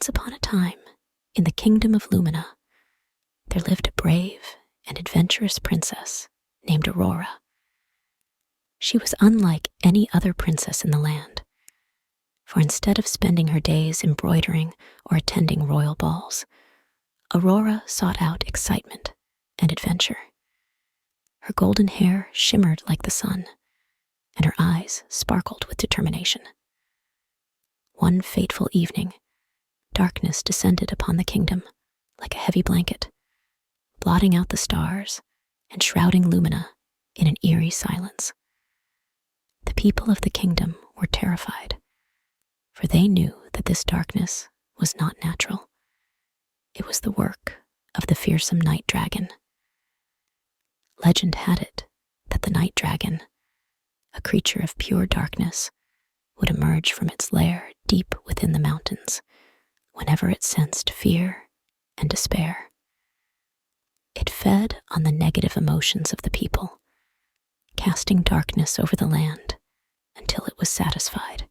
Once upon a time, in the kingdom of Lumina, there lived a brave and adventurous princess named Aurora. She was unlike any other princess in the land, for instead of spending her days embroidering or attending royal balls, Aurora sought out excitement and adventure. Her golden hair shimmered like the sun, and her eyes sparkled with determination. One fateful evening, darkness descended upon the kingdom like a heavy blanket, blotting out the stars and shrouding Lumina in an eerie silence. The people of the kingdom were terrified, for they knew that this darkness was not natural. It was the work of the fearsome night dragon. Legend had it that the night dragon, a creature of pure darkness, would emerge from its lair deep within the mountains whenever it sensed fear and despair. It fed on the negative emotions of the people, casting darkness over the land until it was satisfied.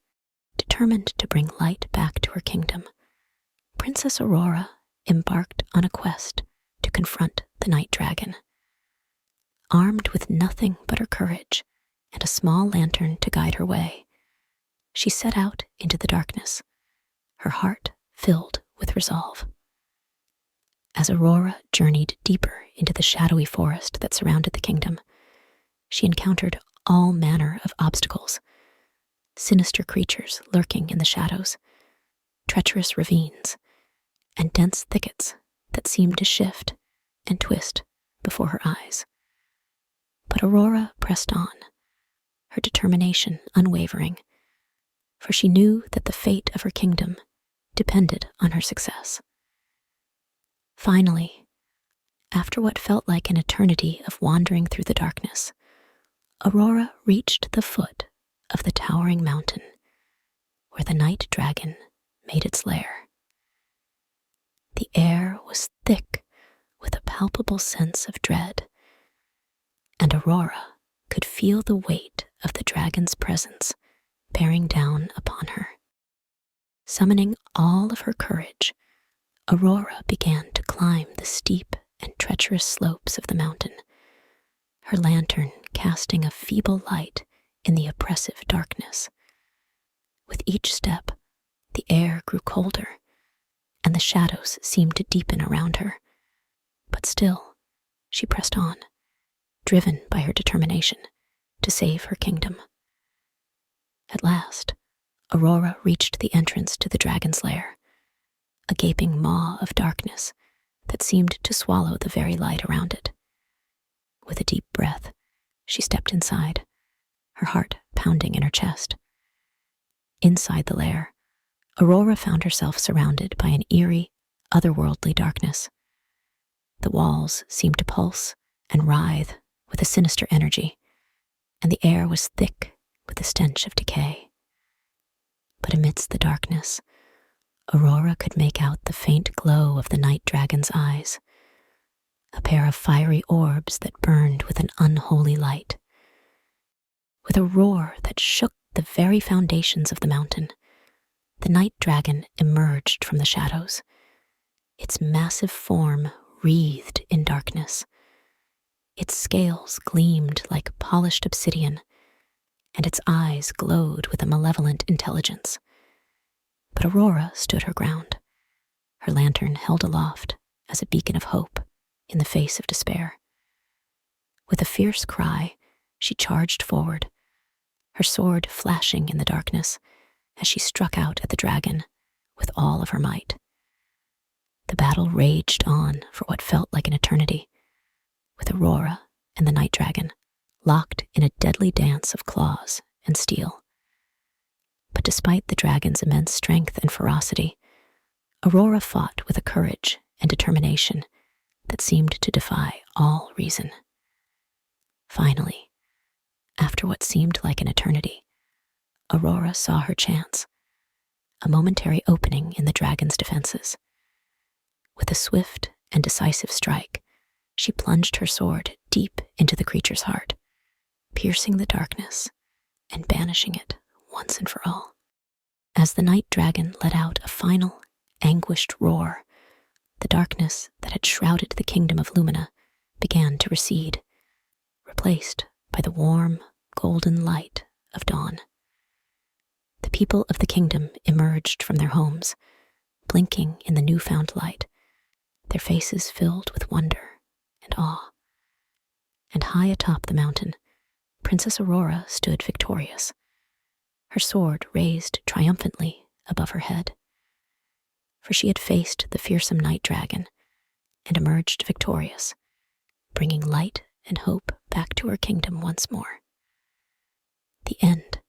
Determined to bring light back to her kingdom, Princess Aurora embarked on a quest to confront the night dragon. Armed with nothing but her courage and a small lantern to guide her way, she set out into the darkness, her heart filled with resolve. As Aurora journeyed deeper into the shadowy forest that surrounded the kingdom, she encountered all manner of obstacles: sinister creatures lurking in the shadows, treacherous ravines, and dense thickets that seemed to shift and twist before her eyes. But Aurora pressed on, her determination unwavering, for she knew that the fate of her kingdom depended on her success. Finally, after what felt like an eternity of wandering through the darkness, Aurora reached the foot of the towering mountain where the night dragon made its lair. The air was thick with a palpable sense of dread, and Aurora could feel the weight of the dragon's presence bearing down upon her. Summoning all of her courage, Aurora began to climb the steep and treacherous slopes of the mountain, her lantern casting a feeble light in the oppressive darkness. With each step, the air grew colder, and the shadows seemed to deepen around her. But still, she pressed on, driven by her determination to save her kingdom. At last, Aurora reached the entrance to the dragon's lair, a gaping maw of darkness that seemed to swallow the very light around it. With a deep breath, she stepped inside, her heart pounding in her chest. Inside the lair, Aurora found herself surrounded by an eerie, otherworldly darkness. The walls seemed to pulse and writhe with a sinister energy, and the air was thick with the stench of decay. But amidst the darkness, Aurora could make out the faint glow of the night dragon's eyes, a pair of fiery orbs that burned with an unholy light. With a roar that shook the very foundations of the mountain, the night dragon emerged from the shadows, its massive form wreathed in darkness. Its scales gleamed like polished obsidian, and its eyes glowed with a malevolent intelligence. But Aurora stood her ground, her lantern held aloft as a beacon of hope in the face of despair. With a fierce cry, she charged forward, her sword flashing in the darkness as she struck out at the dragon with all of her might. The battle raged on for what felt like an eternity, with Aurora and the night dragon locked in a deadly dance of claws and steel. But despite the dragon's immense strength and ferocity, Aurora fought with a courage and determination that seemed to defy all reason. Finally, after what seemed like an eternity, Aurora saw her chance, a momentary opening in the dragon's defenses. With a swift and decisive strike, she plunged her sword deep into the creature's heart, piercing the darkness and banishing it once and for all. As the night dragon let out a final, anguished roar, the darkness that had shrouded the kingdom of Lumina began to recede, replaced by the warm, golden light of dawn. The people of the kingdom emerged from their homes, blinking in the newfound light, their faces filled with wonder and awe. And high atop the mountain, Princess Aurora stood victorious, her sword raised triumphantly above her head. For she had faced the fearsome night dragon and emerged victorious, bringing light and hope back to her kingdom once more. The end.